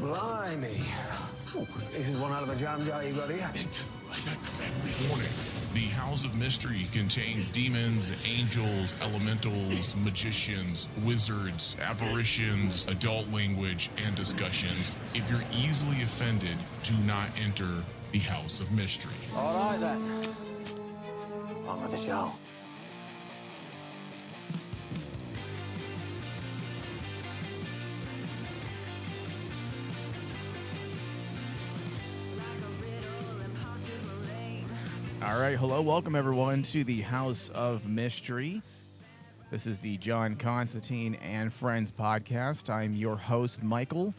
Blimey. Oh, this is one out of a jam jar you got here. Warning. The House of Mystery contains demons, angels, elementals, magicians, wizards, apparitions, adult language, and discussions. If you're easily offended, do not enter the House of Mystery. All right, then. On with the show. All right, hello, welcome everyone to the House of Mystery. This is the John Constantine and Friends podcast. I'm your host, Michael,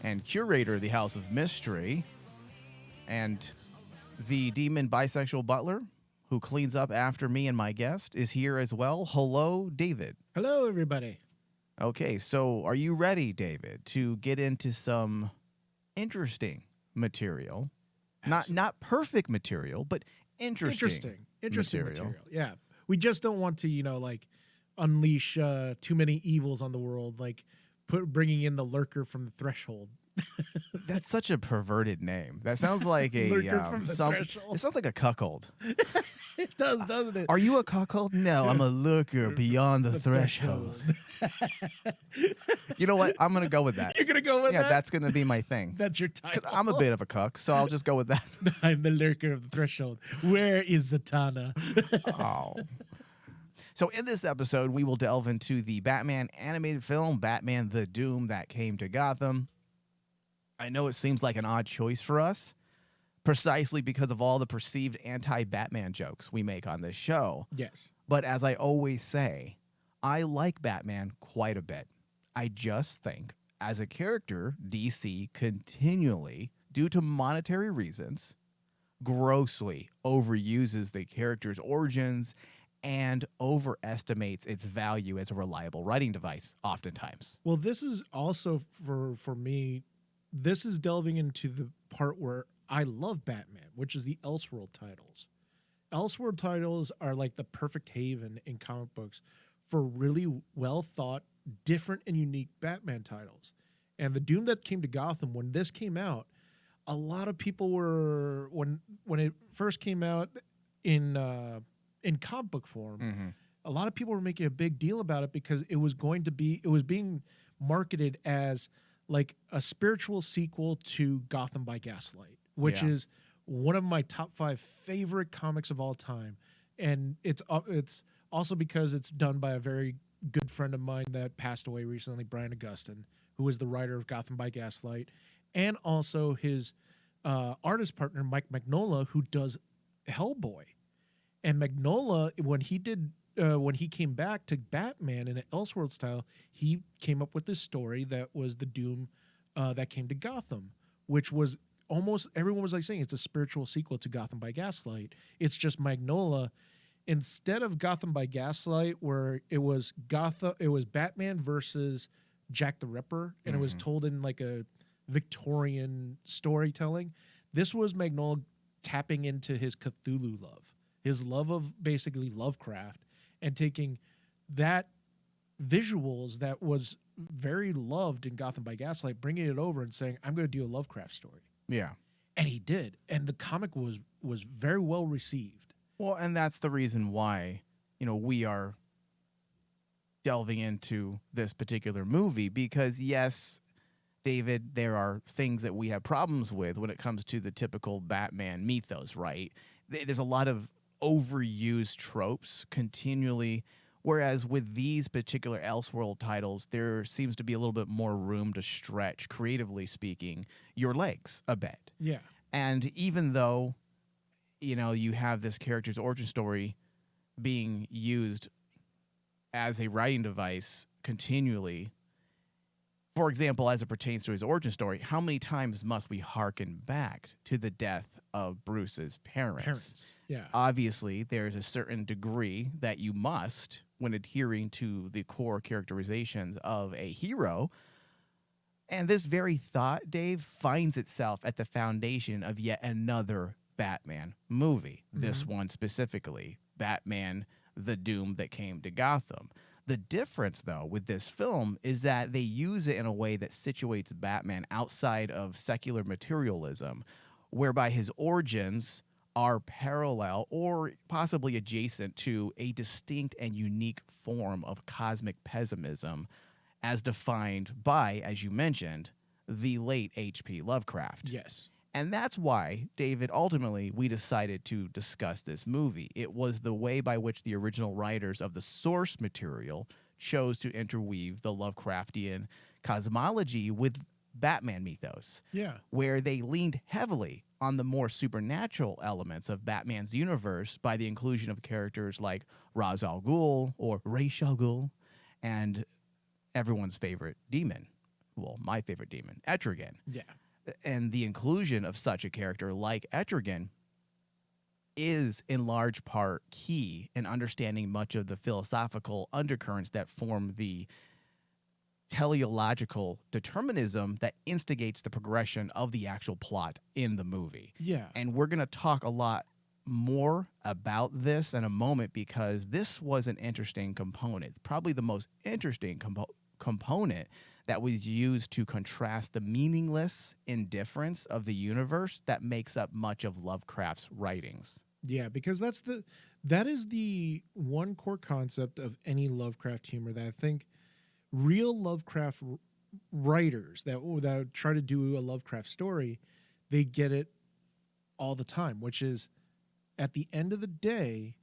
and curator of the House of Mystery, and the demon bisexual butler who cleans up after me and my guest is here as well. Hello, David. Hello, everybody. Okay, so are you ready, David, to get into some interesting material? Not perfect material, but interesting material. Yeah, we just don't want to, unleash too many evils on the world, bringing in the lurker from the threshold. That's such a perverted name. That sounds like a Lurker from the threshold. It sounds like a cuckold. It does, doesn't it? Are you a cuckold? No, I'm a lurker beyond the threshold. You know what? I'm gonna go with that. You're gonna go with that? Yeah, that's gonna be my thing. That's your title. I'm a bit of a cuck, so I'll just go with that. I'm the lurker of the threshold. Where is Zatanna? Oh. So in this episode, we will delve into the Batman animated film, Batman the Doom That Came to Gotham. I know it seems like an odd choice for us, precisely because of all the perceived anti-Batman jokes we make on this show. Yes. But as I always say, I like Batman quite a bit. I just think, as a character, DC continually, due to monetary reasons, grossly overuses the character's origins and overestimates its value as a reliable writing device, oftentimes. Well, this is also, for me, this is delving into the part where I love Batman, which is the Elseworld titles. Elseworld titles are like the perfect haven in comic books for really well-thought, different and unique Batman titles. And the Doom That Came to Gotham, when this came out, a lot of people were, when it first came out in comic book form, a lot of people were making a big deal about it because it was being marketed as like a spiritual sequel to Gotham by Gaslight, which is one of my top 5 favorite comics of all time. And it's also because it's done by a very good friend of mine that passed away recently, Brian Augustine, who was the writer of Gotham by Gaslight, and also his artist partner, Mike Mignola, who does Hellboy. And Mignola, when he came back to Batman in an Elseworld style, he came up with this story that was the Doom that came to Gotham, which was almost everyone was like saying it's a spiritual sequel to Gotham by Gaslight. It's just Mignola. Instead of Gotham by Gaslight, where it was Batman versus Jack the Ripper, and it was told in like a Victorian storytelling. This was Mignola tapping into his Cthulhu love, his love of basically Lovecraft, and taking that visuals that was very loved in Gotham by Gaslight, bringing it over and saying, I'm going to do a Lovecraft story. Yeah. And he did. And the comic was very well received. Well, and that's the reason why, we are delving into this particular movie, because yes, David, there are things that we have problems with when it comes to the typical Batman mythos, right? There's a lot of overused tropes continually, whereas with these particular Elseworld titles, there seems to be a little bit more room to stretch, creatively speaking, your legs a bit. Yeah. And even though, you have this character's origin story being used as a writing device continually, for example, as it pertains to his origin story, how many times must we hearken back to the death of Bruce's parents? Yeah. Obviously, there's a certain degree that you must when adhering to the core characterizations of a hero. And this very thought, Dave, finds itself at the foundation of yet another Batman movie. This one specifically, Batman the Doom That Came to Gotham. The difference, though, with this film is that they use it in a way that situates Batman outside of secular materialism, whereby his origins are parallel or possibly adjacent to a distinct and unique form of cosmic pessimism as defined by, as you mentioned, the late H.P. Lovecraft. Yes. And that's why, David, ultimately, we decided to discuss this movie. It was the way by which the original writers of the source material chose to interweave the Lovecraftian cosmology with Batman mythos. Yeah. Where they leaned heavily on the more supernatural elements of Batman's universe by the inclusion of characters like Ra's al Ghul or Ra's al Ghul and everyone's favorite demon. Well, my favorite demon, Etrigan. Yeah. And the inclusion of such a character like Etrigan is in large part key in understanding much of the philosophical undercurrents that form the teleological determinism that instigates the progression of the actual plot in the movie. Yeah. And we're going to talk a lot more about this in a moment because this was an interesting component, probably the most interesting component that was used to contrast the meaningless indifference of the universe that makes up much of Lovecraft's writings. Yeah, because that is the one core concept of any Lovecraft humor that I think real Lovecraft writers that try to do a Lovecraft story, they get it all the time, which is at the end of the day,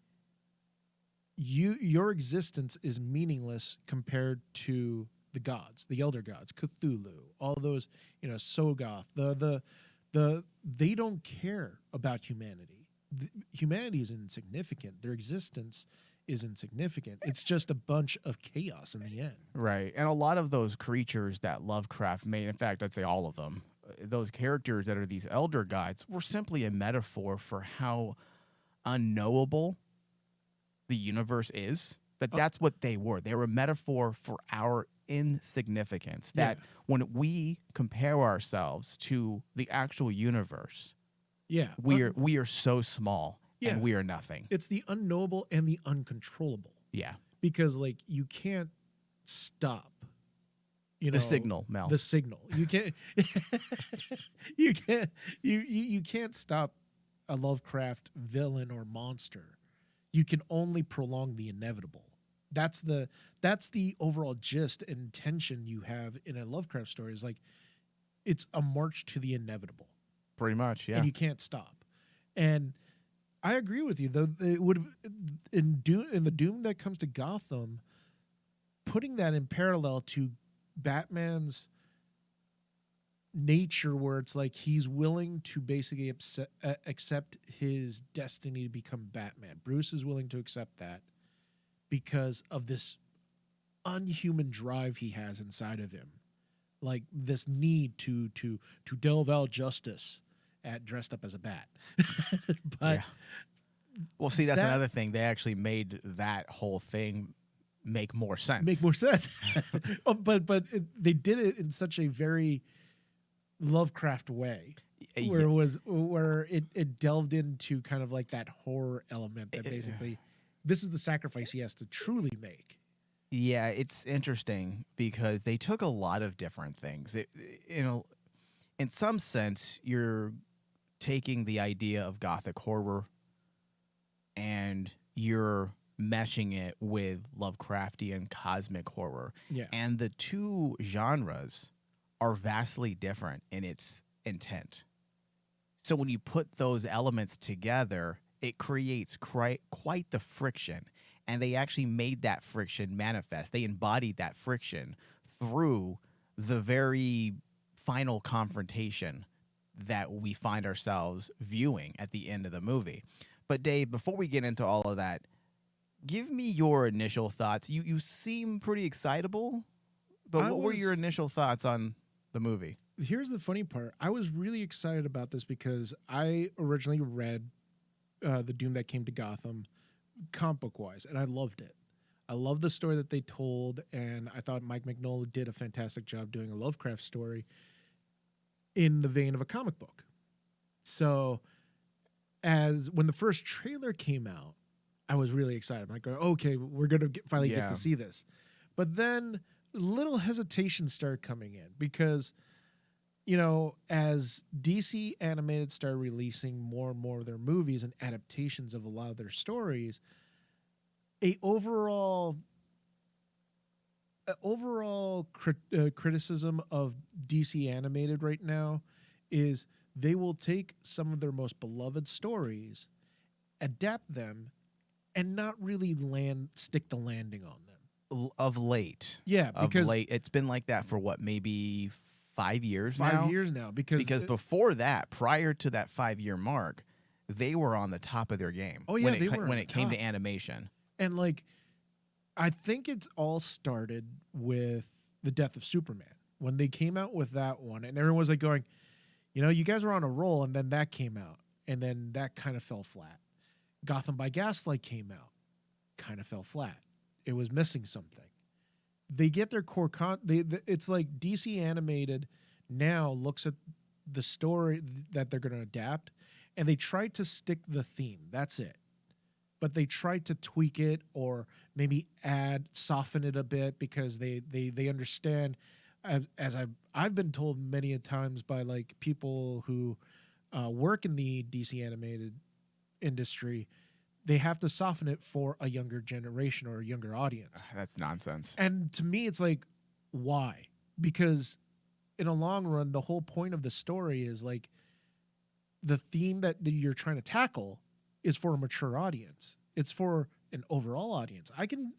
your existence is meaningless compared to the gods, the elder gods, Cthulhu, all those, Sogoth, they don't care about humanity. Humanity is insignificant. Their existence is insignificant. It's just a bunch of chaos in the end. Right. And a lot of those creatures that Lovecraft made, in fact, I'd say all of them, those characters that are these elder gods were simply a metaphor for how unknowable the universe is. That's what they were. They were a metaphor for our insignificance. That when we compare ourselves to the actual universe, we are so small and we are nothing. It's the unknowable and the uncontrollable. Yeah. Because you can't stop the signal, Mel. The signal. You can't you can't stop a Lovecraft villain or monster. You can only prolong the inevitable. That's the overall gist and tension you have in a Lovecraft story is it's a march to the inevitable. Pretty much, yeah. And you can't stop. And I agree with you, though. It would in the doom that comes to Gotham, putting that in parallel to Batman's nature, where it's he's willing to basically accept his destiny to become Batman. Bruce is willing to accept that because of this unhuman drive he has inside of him, this need to delve out justice dressed up as a bat. But well, see, that's another thing. They actually made that whole thing make more sense. But they did it in such a very Lovecraft way, where it delved into kind of that horror element that basically this is the sacrifice he has to truly make. Yeah, it's interesting because they took a lot of different things. In some sense, you're taking the idea of Gothic horror and you're meshing it with Lovecraftian cosmic horror. Yeah. And the two genres are vastly different in its intent. So when you put those elements together, it creates quite the friction. And they actually made that friction manifest. They embodied that friction through the very final confrontation that we find ourselves viewing at the end of the movie. But Dave, before we get into all of that, give me your initial thoughts. You seem pretty excitable, but what were your initial thoughts on the movie? Here's the funny part. I was really excited about this because I originally read The Doom That Came to Gotham comic book wise, and I loved it. I loved the story that they told, and I thought Mike Mignola did a fantastic job doing a Lovecraft story in the vein of a comic book. So when the first trailer came out, I was really excited. I'm like, okay, we're gonna finally get Yeah. to see this. But then little hesitations started coming in because, as DC Animated started releasing more and more of their movies and adaptations of a lot of their stories, a overall criticism of DC Animated right now is they will take some of their most beloved stories, adapt them, and not really stick the landing on them. Of late. Yeah, Of because late. It's been like that for what, maybe 5 years now? 5 years now. Because before that, prior to that 5-year mark, they were on the top of their game. Oh, yeah, they were when on it the came to top. animation. And like, I think it's all started with the death of Superman when they came out with that one, and everyone was like going, you guys were on a roll, and then that came out, and then that kind of fell flat. Gotham by Gaslight came out, kind of fell flat. It was missing something. They get their core it's like DC Animated now looks at the story that they're going to adapt, and they try to stick the theme. That's it. But they try to tweak it or maybe soften it a bit because they understand, as I've been told many a times by like people who work in the DC Animated industry, they have to soften it for a younger generation or a younger audience. That's nonsense. And to me, it's like, why? Because in a long run, the whole point of the story is like the theme that you're trying to tackle is for a mature audience. It's for an overall audience. I can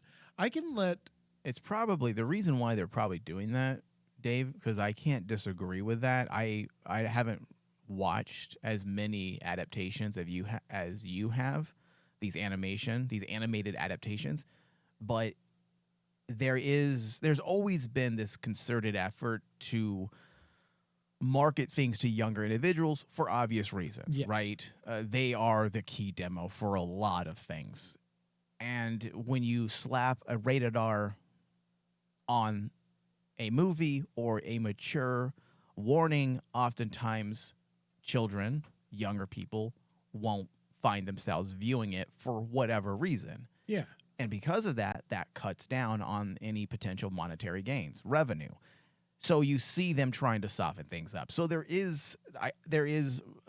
let. It's probably the reason why they're probably doing that, Dave, because I can't disagree with that. I haven't watched as many adaptations as you have, these animated adaptations, but there's always been this concerted effort to market things to younger individuals for obvious reasons, Yes. right? They are the key demo for a lot of things. And when you slap a rated R on a movie or a mature warning, oftentimes children, younger people, won't find themselves viewing it for whatever reason. Yeah. And because of that, that cuts down on any potential monetary gains, revenue. So you see them trying to soften things up. So there is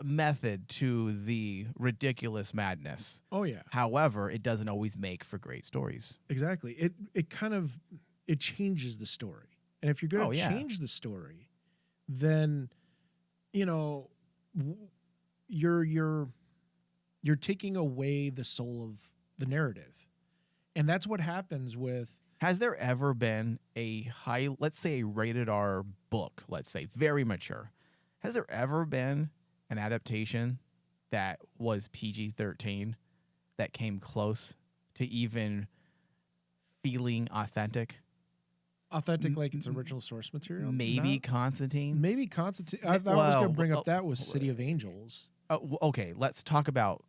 method to the ridiculous madness. Oh yeah. However, it doesn't always make for great stories. Exactly. It kind of changes the story. And if you're going to change the story, then you're taking away the soul of the narrative. And that's what happens with. Has there ever been let's say a rated R book, let's say, very mature? Has there ever been an adaptation that was PG-13 that came close to even feeling authentic? Authentic, like its original source material? Maybe Constantine? Maybe Constantine. I was going to bring up that was City of Angels. Okay, let's talk about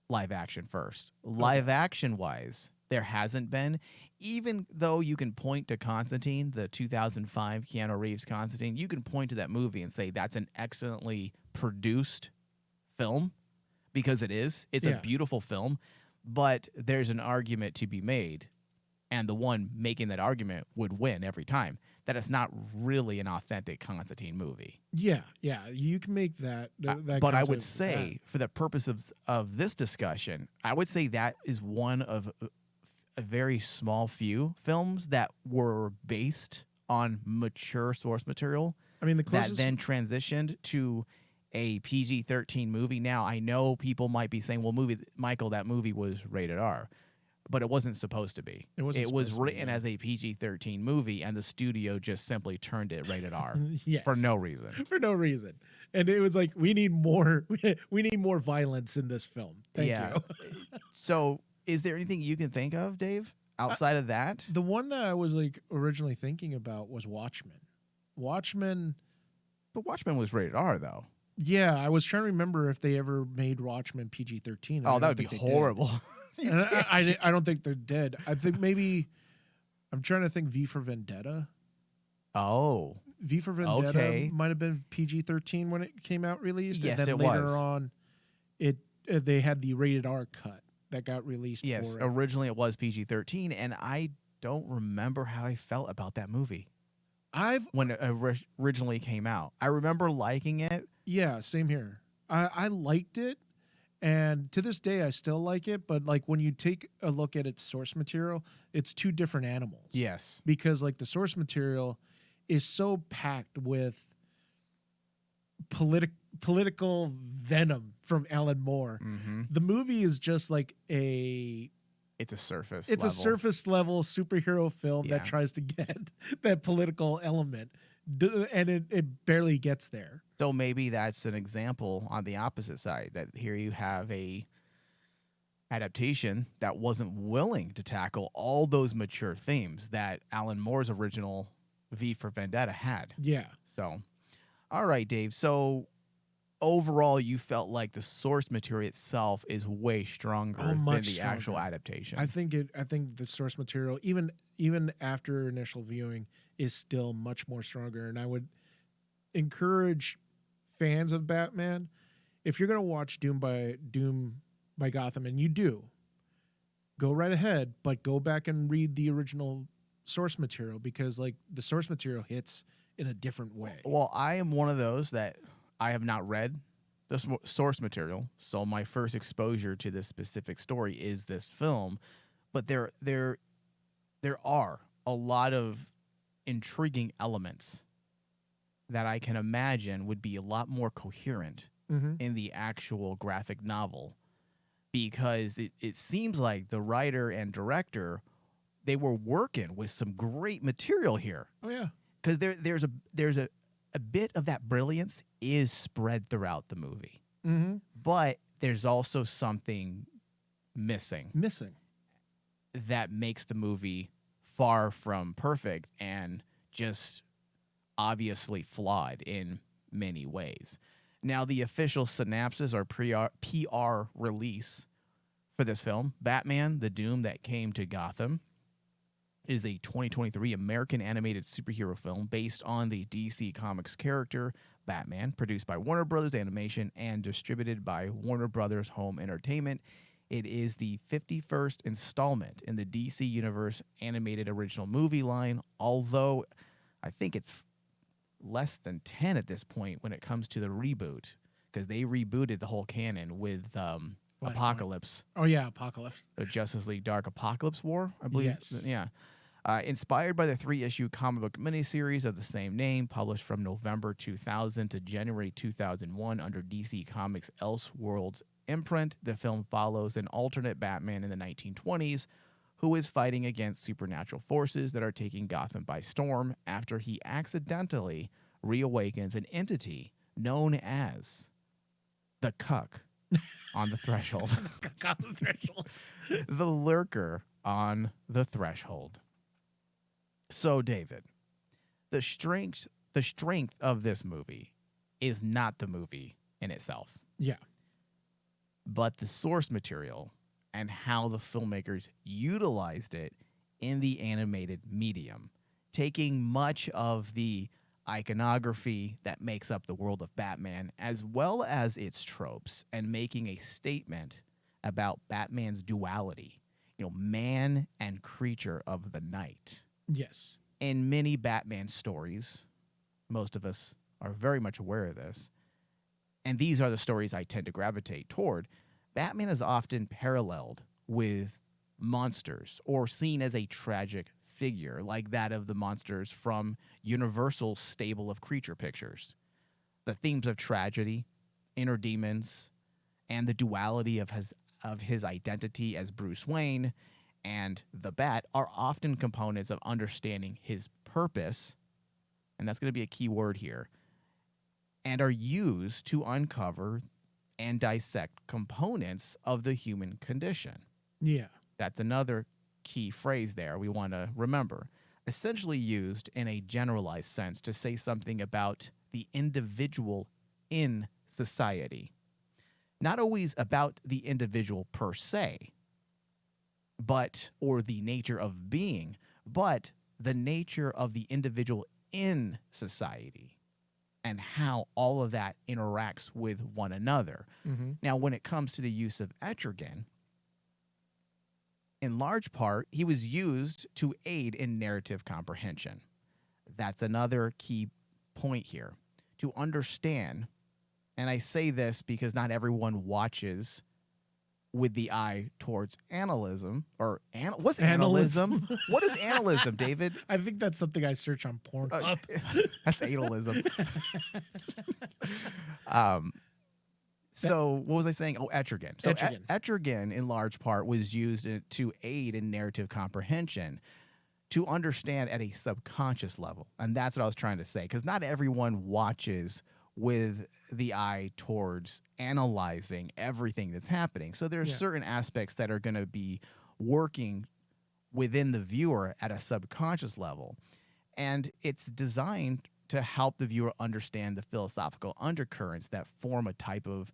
live action first. Live action wise, there hasn't been, even though you can point to Constantine, the 2005 Keanu Reeves Constantine, you can point to that movie and say that's an excellently produced film, because it is. It's a beautiful film, but there's an argument to be made, and the one making that argument would win every time, that it's not really an authentic Constantine movie. Yeah, you can make that. But I would say, for the purpose of this discussion, I would say that is one of a very small few films that were based on mature source material. I mean, the closest that then transitioned to a PG-13 movie. Now, I know people might be saying, well, Michael, that movie was rated R. But it wasn't supposed to be. It was written as a PG-13 movie, and the studio just simply turned it rated R for no reason. For no reason, and it was like, we need more. We need more violence in this film. Thank you. So, is there anything you can think of, Dave, outside of that? The one that I was like originally thinking about was Watchmen. But Watchmen was rated R, though. Yeah, I was trying to remember if they ever made Watchmen PG-13. Oh, that would be horrible. And I don't think they're dead. I think maybe I'm trying to think. V for Vendetta. Oh, V for Vendetta might have been PG-13 when it came out released. Yes, and then it later was. on, they had the rated R cut that got released. Yes, for it. originally it was PG-13, and I don't remember how I felt about that movie when it originally came out. I remember liking it. Yeah, same here. I liked it, and to this day I still like it. But like when you take a look at its source material, it's two different animals. Yes. Because like the source material is so packed with political venom from Alan Moore. Mm-hmm. The movie is just like a surface level superhero film Yeah. that tries to get that political element, and it barely gets there. So maybe that's an example on the opposite side, that here you have a adaptation that wasn't willing to tackle all those mature themes that Alan Moore's original V for Vendetta had. Yeah. So, all right, Dave. So overall, you felt like the source material itself is way stronger than much the actual stronger. adaptation. I think the source material, even after initial viewing, is still much more stronger. And I would encourage fans of Batman, if you're gonna watch Doom by Gotham, and you do, go right ahead, but go back and read the original source material, because like the source material hits in a different way. Well, I am one of those that I have not read the source material, so my first exposure to this specific story is this film. But there are a lot of intriguing elements that I can imagine would be a lot more coherent in the actual graphic novel, because it seems like the writer and director, they were working with some great material here. Oh yeah. Because there's a bit of that brilliance is spread throughout the movie, but there's also something missing that makes the movie far from perfect and just obviously flawed in many ways. Now, the official synopsis or PR release for this film, Batman: The Doom That Came to Gotham, is a 2023 American animated superhero film based on the DC Comics character Batman, produced by Warner Brothers Animation and distributed by Warner Brothers Home Entertainment. It is the 51st installment in the DC Universe animated original movie line, although I think it's less than 10 at this point when it comes to the reboot, because they rebooted the whole canon with Apocalypse. Oh yeah, Apocalypse. The Justice League Dark Apocalypse War, I believe. Yes. Yeah. Inspired by the 3-issue comic book miniseries of the same name, published from November 2000 to January 2001 under DC Comics' Elseworlds imprint, the film follows an alternate Batman in the 1920s who is fighting against supernatural forces that are taking Gotham by storm after he accidentally reawakens an entity known as the Cuck on the Threshold. On the Threshold. The Lurker on the Threshold. So, David, the strength of this movie is not the movie in itself, Yeah. but the source material and how the filmmakers utilized it in the animated medium, taking much of the iconography that makes up the world of Batman, as well as its tropes, and making a statement about Batman's duality, man and creature of the night. Yes. In many Batman stories, most of us are very much aware of this, and these are the stories I tend to gravitate toward. Batman is often paralleled with monsters or seen as a tragic figure, like that of the monsters from Universal's stable of creature pictures. The themes of tragedy, inner demons, and the duality of his identity as Bruce Wayne and the Bat are often components of understanding his purpose, and that's going to be a key word here, and are used to uncover and dissect components of the human condition. Yeah. That's another key phrase there we want to remember. Essentially used in a generalized sense to say something about the individual in society. Not always about the individual per se, or the nature of being, but the nature of the individual in society and how all of that interacts with one another. Now, when it comes to the use of etrigan, In large part, he was used to aid in narrative comprehension. That's another key point here. To understand, and I say this because not everyone watches with the eye towards analysm or what's analysm? What is analysm, David? I think that's something I search on Pornhub. That's analism. So what was I saying? Oh, etrigan. So etrigan, in large part, was used to aid in narrative comprehension, to understand at a subconscious level. And that's what I was trying to say, because not everyone watches with the eye towards analyzing everything that's happening. So there's certain aspects that are going to be working within the viewer at a subconscious level. And it's designed to help the viewer understand the philosophical undercurrents that form a type of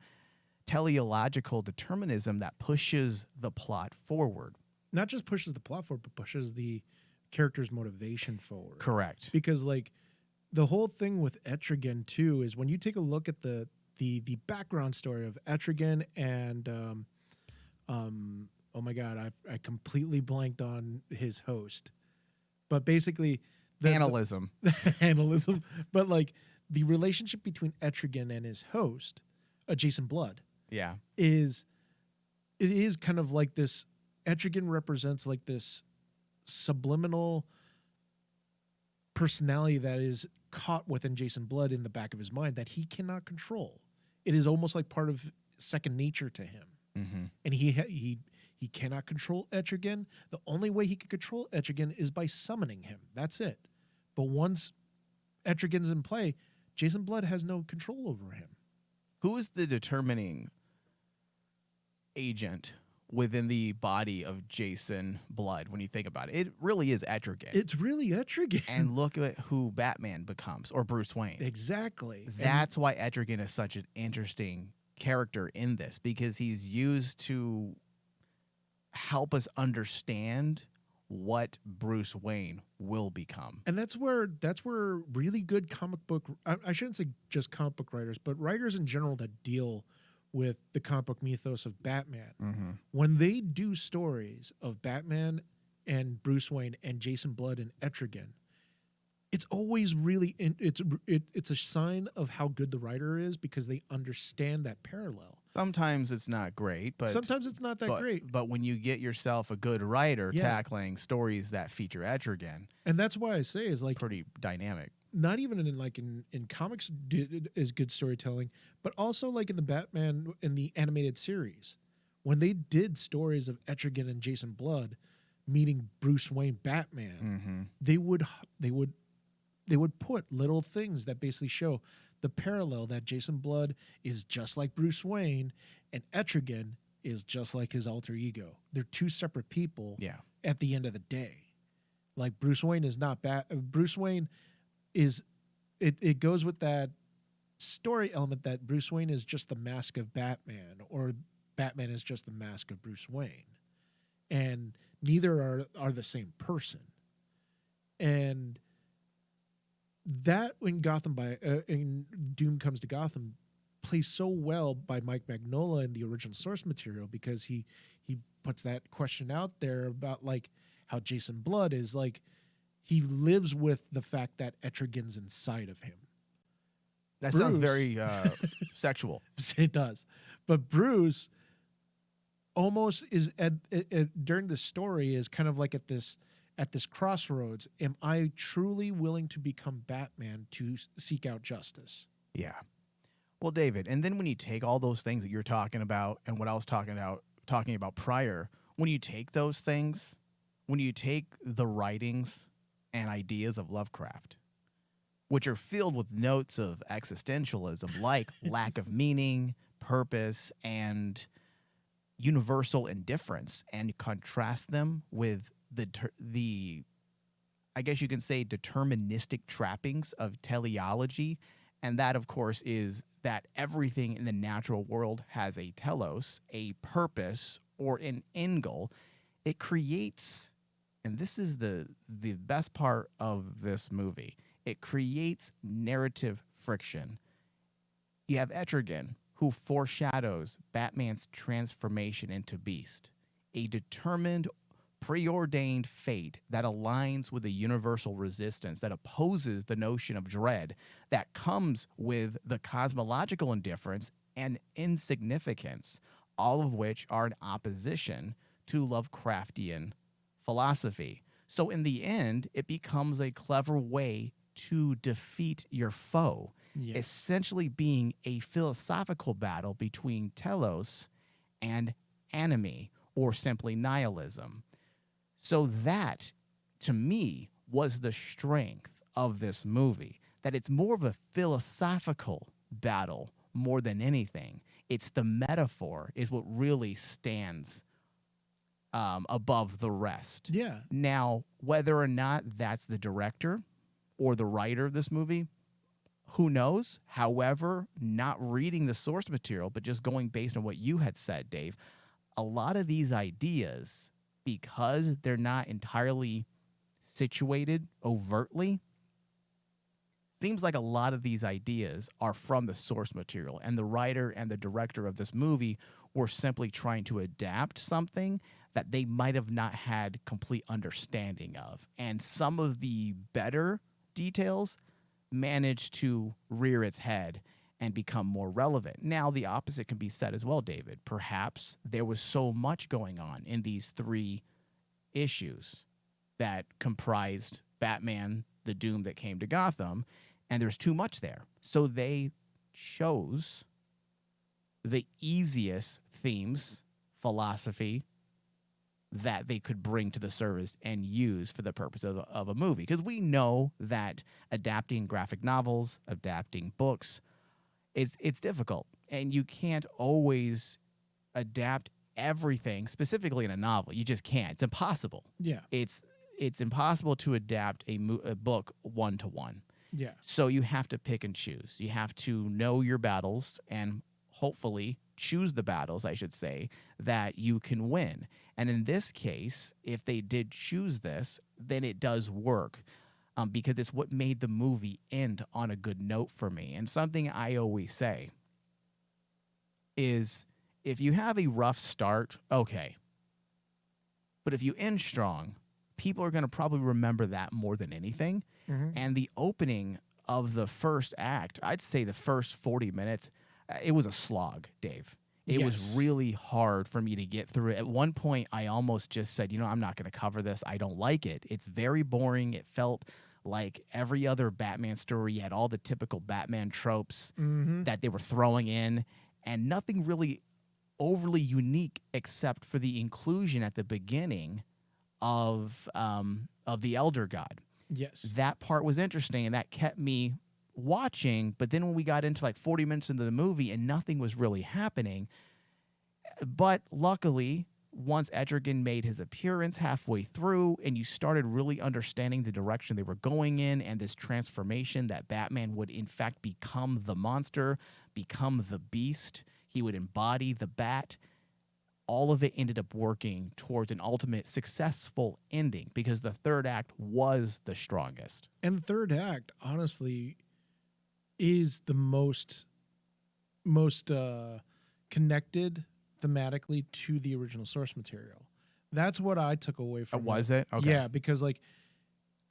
teleological determinism that pushes the plot forward. Not just pushes the plot forward, but pushes the character's motivation forward. Correct. Because like the whole thing with Etrigan too is when you take a look at the background story of Etrigan and oh my god, I completely blanked on his host. But basically Analysm. Analysm. But like the relationship between Etrigan and his host, Jason Blood, Yeah. it is kind of like this. Etrigan represents like this subliminal personality that is caught within Jason Blood in the back of his mind that he cannot control. It is almost like part of second nature to him. Mm-hmm. And he cannot control Etrigan. The only way he can control Etrigan is by summoning him. That's it. But once Etrigan's in play, Jason Blood has no control over him. Who is the determining agent within the body of Jason Blood when you think about it? It really is Etrigan. It's really Etrigan. And look at who Batman becomes, or Bruce Wayne. Exactly. That's why Etrigan is such an interesting character in this, because he's used to help us understand what Bruce Wayne will become. And that's where really good comic book, I shouldn't say just comic book writers, but writers in general that deal with the comic book mythos of Batman, when they do stories of Batman and Bruce Wayne and Jason Blood and Etrigan, it's always really it's a sign of how good the writer is, because they understand that parallel. Sometimes it's not great, but sometimes it's not that great. But when you get yourself a good writer tackling stories that feature Etrigan, and that's why I say is like pretty dynamic. Not even in comics is good storytelling, but also like in the Batman in the animated series, when they did stories of Etrigan and Jason Blood meeting Bruce Wayne Batman, they would put little things that basically show the parallel that Jason Blood is just like Bruce Wayne and Etrigan is just like his alter ego. They're two separate people. Yeah. At the end of the day, like Bruce Wayne is not Bruce Wayne is it goes with that story element that Bruce Wayne is just the mask of Batman, or Batman is just the mask of Bruce Wayne, and neither are the same person. And that when in Doom Comes to Gotham plays so well by Mike Mignola in the original source material, because he puts that question out there about like how Jason Blood is like, he lives with the fact that Etrigan's inside of him. That sounds very sexual. It does. But Bruce almost is during the story is kind of like at this crossroads. Am I truly willing to become Batman to seek out justice? Yeah. Well, David, and then when you take all those things that you're talking about and what I was talking about prior, when you take those things, when you take the writings and ideas of Lovecraft, which are filled with notes of existentialism, like lack of meaning, purpose, and universal indifference, and contrast them with the I guess you can say deterministic trappings of teleology, and that, of course, is that everything in the natural world has a telos, a purpose, or an end goal. It creates, and this is the best part of this movie, it creates narrative friction. You have Etrigan, who foreshadows Batman's transformation into Beast, a determined preordained fate that aligns with a universal resistance that opposes the notion of dread that comes with the cosmological indifference and insignificance, all of which are in opposition to Lovecraftian philosophy. So in the end, it becomes a clever way to defeat your foe, essentially being a philosophical battle between telos and anime, or simply nihilism. So that, to me, was the strength of this movie, that it's more of a philosophical battle more than anything. It's the metaphor is what really stands above the rest. Yeah. Now, whether or not that's the director or the writer of this movie, who knows? However, not reading the source material, but just going based on what you had said, Dave, a lot of these ideas, because they're not entirely situated overtly, seems like a lot of these ideas are from the source material, and the writer and the director of this movie were simply trying to adapt something that they might have not had complete understanding of. And some of the better details managed to rear its head and become more relevant. Now, the opposite can be said as well, David. Perhaps there was so much going on in these 3 issues that comprised Batman, the Doom that came to Gotham, and there's too much there. So they chose the easiest themes, philosophy, that they could bring to the service and use for the purpose of a movie. Because we know that adapting graphic novels, adapting books, it's difficult. And you can't always adapt everything, specifically in a novel. You just can't. It's impossible. Yeah. It's impossible to adapt a book one-to-one. Yeah. So you have to pick and choose. You have to know your battles and hopefully choose the battles, I should say, that you can win. And in this case, if they did choose this, then it does work because it's what made the movie end on a good note for me. And something I always say is if you have a rough start, okay. But if you end strong, people are going to probably remember that more than anything. Mm-hmm. And the opening of the first act, I'd say the first 40 minutes, it was a slog, Dave. It was really hard for me to get through it. At one point, I almost just said, I'm not going to cover this. I don't like it. It's very boring. It felt like every other Batman story. You had all the typical Batman tropes that they were throwing in, and nothing really overly unique except for the inclusion at the beginning of the Elder God. Yes. That part was interesting, and that kept me watching. But then when we got into like 40 minutes into the movie and nothing was really happening, but luckily once Etrigan made his appearance halfway through and you started really understanding the direction they were going in and this transformation that Batman would in fact become the monster, become the beast, he would embody the bat, all of it ended up working towards an ultimate successful ending because the third act was the strongest. And the third act, honestly, is the most connected thematically to the original source material. That's what I took away from Was it? Okay. Yeah, because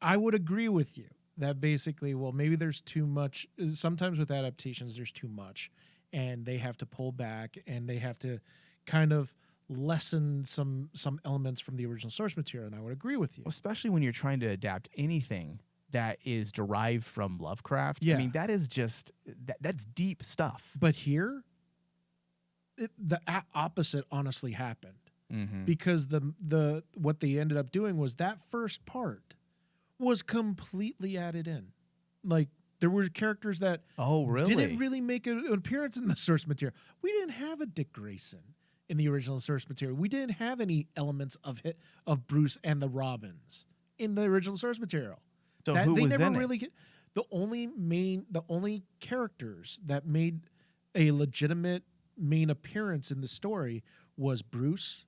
I would agree with you that basically, well, maybe there's too much. Sometimes with adaptations, there's too much, and they have to pull back, and they have to kind of lessen some elements from the original source material, and I would agree with you. Especially when you're trying to adapt anything that is derived from Lovecraft. Yeah. I mean, that is just, that's deep stuff. But here, the opposite honestly happened. Mm-hmm. Because the what they ended up doing was that first part was completely added in. Like, there were characters that didn't really make an appearance in the source material. We didn't have a Dick Grayson in the original source material. We didn't have any elements of Bruce and the Robins in the original source material. So who was in it? The only characters that made a legitimate main appearance in the story was Bruce,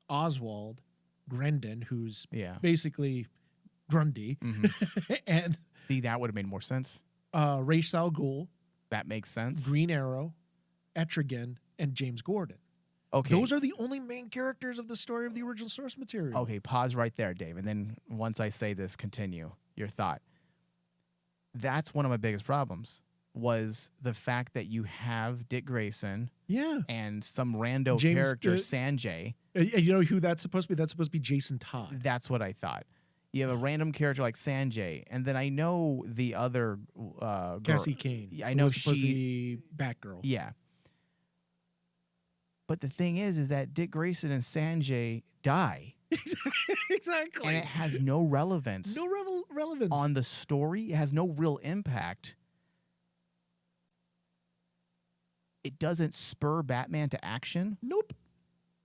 Oswald, Grendon, who's basically Grundy, and see, that would have made more sense. Ra's al Ghul, that makes sense. Green Arrow, Etrigan, and James Gordon. Okay. Those are the only main characters of the story of the original source material. Okay, pause right there, Dave. And then once I say this, continue your thought. That's one of my biggest problems was the fact that you have Dick Grayson Yeah. and some rando James, character, Sanjay. And you know who that's supposed to be? That's supposed to be Jason Todd. That's what I thought. You have a random character like Sanjay, and then I know the other Cassie girl. Kane. I know who's supposed to she. be Batgirl. Yeah. But the thing is that Dick Grayson and Sanjay die, Exactly. and it has no relevance. No relevance on the story. It has no real impact. It doesn't spur Batman to action. Nope.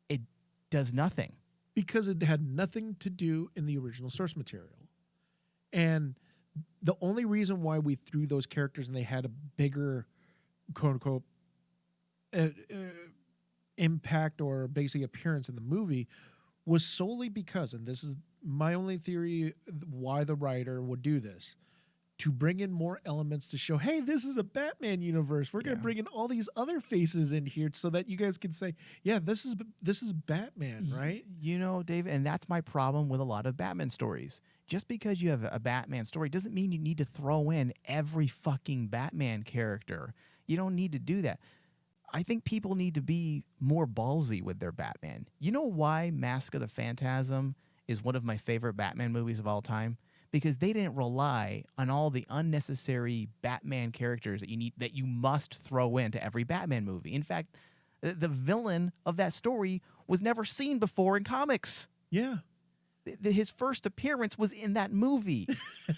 It does nothing. Because it had nothing to do in the original source material. And the only reason why we threw those characters and they had a bigger, quote unquote, impact or basic appearance in the movie was solely because, and this is my only theory why the writer would do this, to bring in more elements to show, hey, this is a Batman universe. We're going to bring in all these other faces in here so that you guys can say, yeah, this is Batman, right? You know, Dave, and that's my problem with a lot of Batman stories. Just because you have a Batman story doesn't mean you need to throw in every fucking Batman character. You don't need to do that. I think people need to be more ballsy with their Batman. You know why Mask of the Phantasm is one of my favorite Batman movies of all time? Because they didn't rely on all the unnecessary Batman characters that you must throw into every Batman movie. In fact, the villain of that story was never seen before in comics. Yeah. His first appearance was in that movie.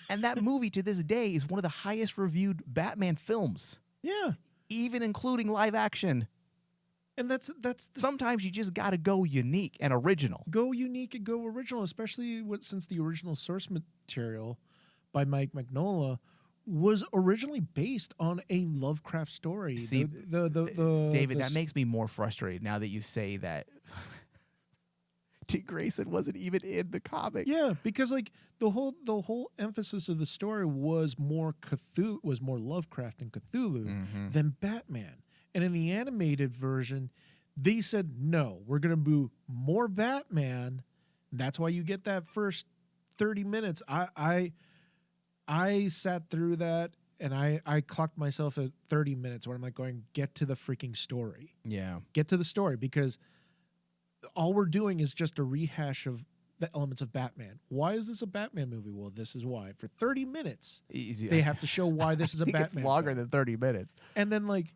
And that movie to this day is one of the highest reviewed Batman films. Yeah. Even including live action. And that's Sometimes you just got to go unique and original. go unique and go original, especially since the original source material by Mike Mignola was originally based on a Lovecraft story. See, David, that makes makes me more frustrated now that you say that Dick Grayson wasn't even in the comic. Yeah, because like the whole emphasis of the story was more Lovecraft and Cthulhu than Batman. And in the animated version, they said, no, we're going to do more Batman. And that's why you get that first 30 minutes. I sat through that and I clocked myself at 30 minutes where I'm like going, get to the freaking story. Yeah. Get to the story, because all we're doing is just a rehash of the elements of Batman. Why is this a Batman movie? Well, this is why. For 30 minutes, they have to show why this is a I think Batman it's longer film. than 30 minutes. And then like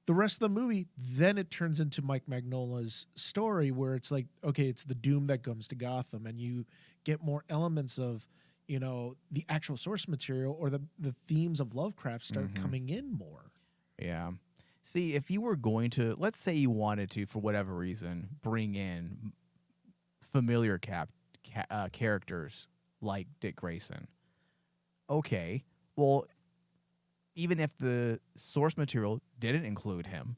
the rest of the movie, then it turns into Mike Mignola's story where it's like, okay, it's the doom that comes to Gotham, and you get more elements of, you know, the actual source material or the themes of Lovecraft start coming in more. Yeah. See, if you were going to, let's say you wanted to, for whatever reason, bring in familiar characters like Dick Grayson. Okay, well, even if the source material didn't include him,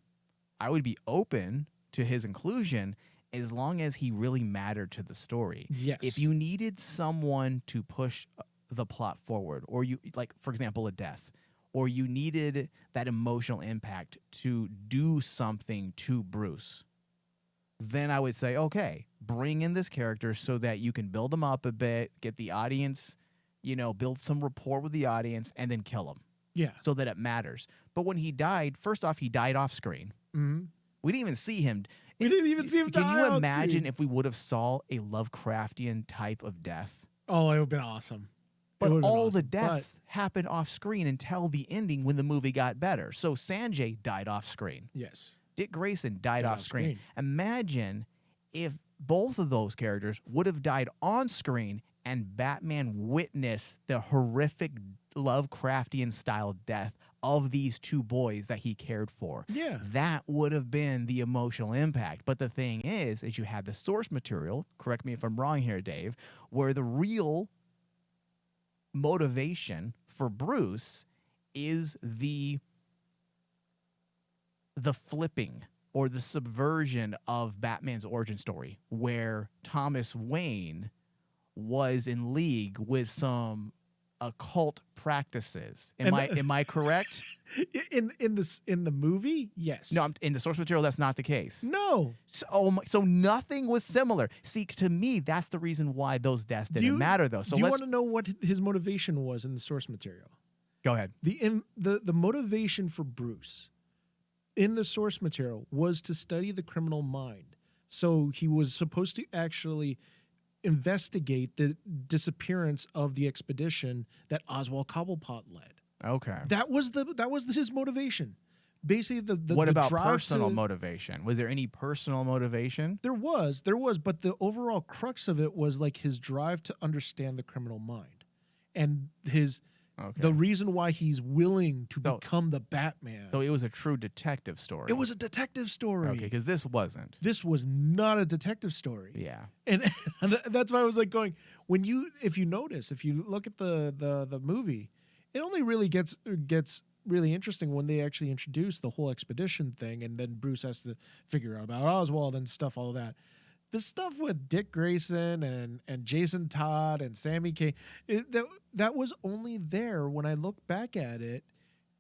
I would be open to his inclusion as long as he really mattered to the story. Yes. If you needed someone to push the plot forward, or you, like, for example, a death, or you needed that emotional impact to do something to Bruce, then I would say, okay, bring in this character so that you can build him up a bit, get the audience, you know, build some rapport with the audience, and then kill him. Yeah. So that it matters. But when he died, first off, he died off screen. Mm-hmm. We didn't even see him. We didn't even see him die Can you on imagine screen. if we would have saw a Lovecraftian type of death? Oh, it would have been awesome. But all the deaths happened off screen until the ending when the movie got better. So Sanjay died off screen. Yes. Dick Grayson died off screen. Imagine if both of those characters would have died on screen and Batman witnessed the horrific Lovecraftian style death of these two boys that he cared for. Yeah. That would have been the emotional impact. But the thing is you had the source material, correct me if I'm wrong here, Dave, where the real motivation for Bruce is the flipping or the subversion of Batman's origin story, where Thomas Wayne was in league with some occult practices. And Am I correct? in the movie, yes. No, in the source material, that's not the case. No. So nothing was similar. See, to me, that's the reason why those deaths didn't matter, though. So do you let's want to know what his motivation was in the source material? go ahead. The motivation for Bruce in the source material was to study the criminal mind. So he was supposed to actually investigate the disappearance of the expedition that Oswald Cobblepot led. Okay. That was his motivation. Basically, What the about drive personal to, motivation? Was there any personal motivation? There was, but the overall crux of it was like his drive to understand the criminal mind, and the reason why he's willing to become the Batman. So it was a true detective story. It was a detective story. Okay, because this wasn't. This was not a detective story. Yeah. And that's why I was like going, if you look at the movie, it only really gets really interesting when they actually introduce the whole expedition thing, and then Bruce has to figure out about Oswald and stuff, all of that. The stuff with Dick Grayson and Jason Todd and Sammy Kaye, that was only there when I look back at it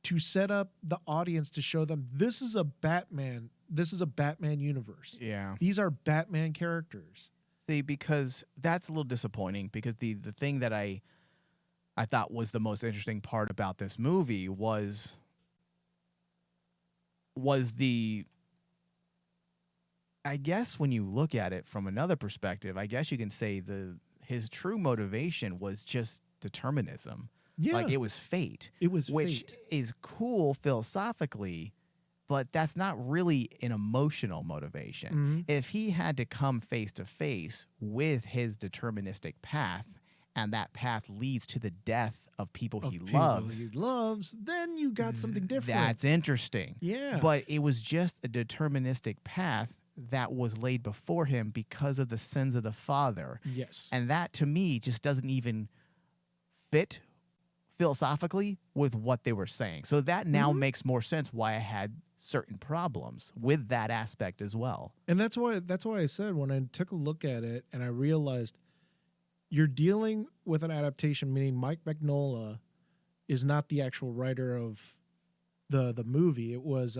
to set up the audience to show them this is a Batman universe. Yeah. These are Batman characters. See, because that's a little disappointing, because the thing that I thought was the most interesting part about this movie was the, I guess when you look at it from another perspective, I guess you can say his true motivation was just determinism. Yeah. Like it was fate. It was which fate. is cool philosophically, but that's not really an emotional motivation. Mm-hmm. If he had to come face to face with his deterministic path, and that path leads to the death of people he loves, then you got something different. That's interesting. Yeah. But it was just a deterministic path that was laid before him because of the sins of the father. Yes. And that, to me, just doesn't even fit philosophically with what they were saying. So that now makes more sense why I had certain problems with that aspect as well. And that's why I said when I took a look at it and I realized you're dealing with an adaptation, meaning Mike Mignola is not the actual writer of the movie. It was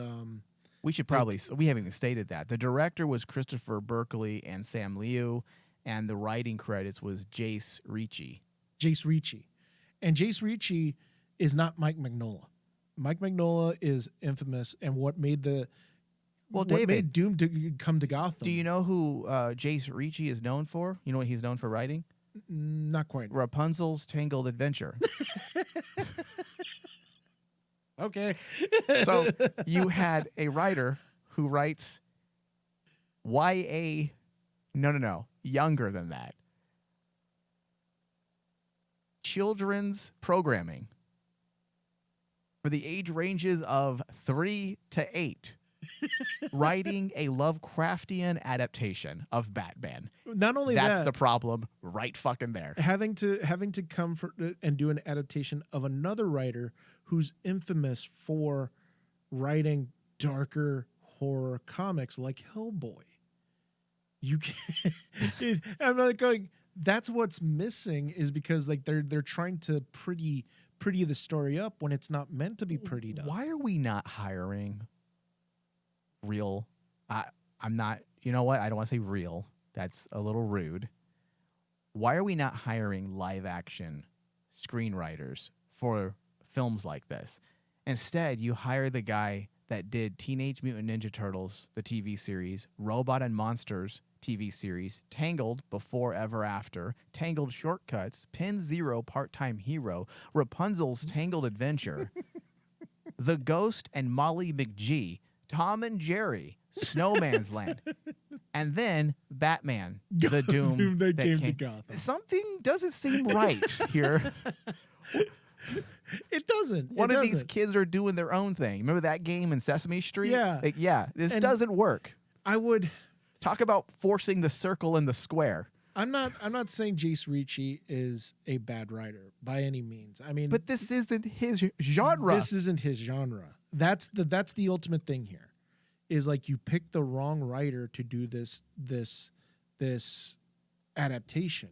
we should probably we haven't even stated that. The director was Christopher Berkeley and Sam Liu, and the writing credits was Jace Ricci. Jace Ricci. And Jace Ricci is not Mike Mignola. Mike Mignola is infamous, and what made David, Doom to come to Gotham. Do you know who Jace Ricci is known for? You know what he's known for writing? Not quite. Rapunzel's Tangled Adventure. Okay. So you had a writer who writes YA, no, younger than that. Children's programming for the age ranges of 3 to 8. Writing a Lovecraftian adaptation of Batman. Not only that's that, the problem right fucking there. Having to come and do an adaptation of another writer who's infamous for writing darker horror comics like Hellboy. You can't. I'm not going. That's what's missing, is because like they're trying to pretty the story up when it's not meant to be prettied up. Why are we not hiring real? I'm not. You know what? I don't want to say real. That's a little rude. Why are we not hiring live action screenwriters for films like this? Instead, you hire the guy that did Teenage Mutant Ninja Turtles, the TV series, Robot and Monsters TV series, Tangled, Before Ever After, Tangled Shortcuts, Pin Zero, Part-Time Hero, Rapunzel's Tangled Adventure, The Ghost and Molly McGee, Tom and Jerry, Snowman's Land, and then Batman, the Doom that came to Gotham. Something doesn't seem right here. It doesn't. One of these kids are doing their own thing. Remember that game in Sesame Street? Yeah. Like, yeah, this And doesn't work. I would talk about forcing the circle in the square. I'm not saying Jace Ricci is a bad writer by any means. I mean, but this isn't his genre. This isn't his genre. That's the ultimate thing here. Is like you picked the wrong writer to do this adaptation.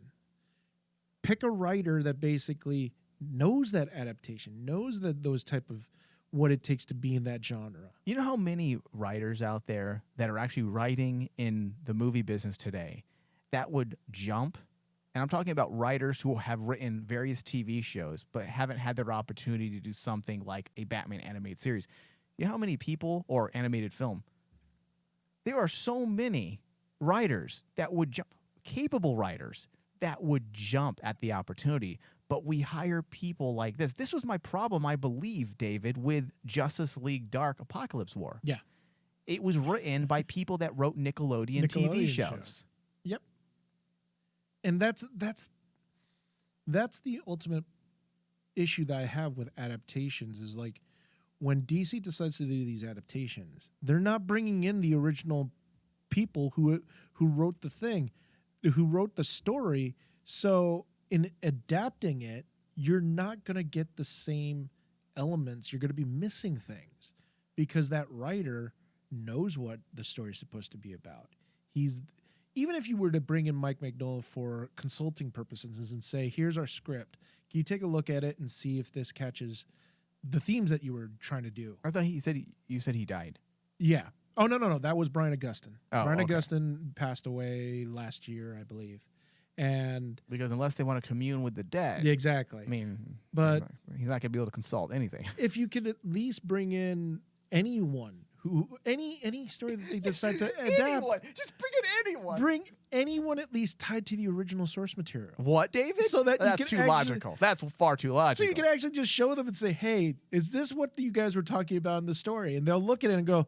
Pick a writer that basically knows that adaptation, knows that those type of what it takes to be in that genre. You know how many writers out there that are actually writing in the movie business today that would jump? And I'm talking about writers who have written various TV shows but haven't had their opportunity to do something like a Batman animated series. You know how many people, or animated film? There are so many writers that would jump, capable writers that would jump at the opportunity. But we hire people like this. This was my problem, I believe, David, with Justice League Dark Apocalypse War. Yeah. It was written by people that wrote Nickelodeon TV shows. Yep. And that's the ultimate issue that I have with adaptations is like when DC decides to do these adaptations, they're not bringing in the original people who wrote the thing, who wrote the story. So in adapting it, you're not going to get the same elements. You're going to be missing things because that writer knows what the story is supposed to be about. Even if you were to bring in Mike Mignola for consulting purposes and say, here's our script, can you take a look at it and see if this catches the themes that you were trying to do? I thought you said he died. Yeah. Oh, no. That was Brian Augustyn. Oh, Brian okay. Augustyn passed away last year, I believe. And Because unless they want to commune with the dead, yeah, exactly. I mean, But he's not going to be able to consult anything. if you could at least bring in anyone any story that they decide to adapt, Anyone. Just bring in anyone. bring anyone at least tied to the original source material. What, David? So that you That's can too actually- logical. That's far too logical. So you can actually just show them and say, hey, is this what you guys were talking about in the story? And they'll look at it and go,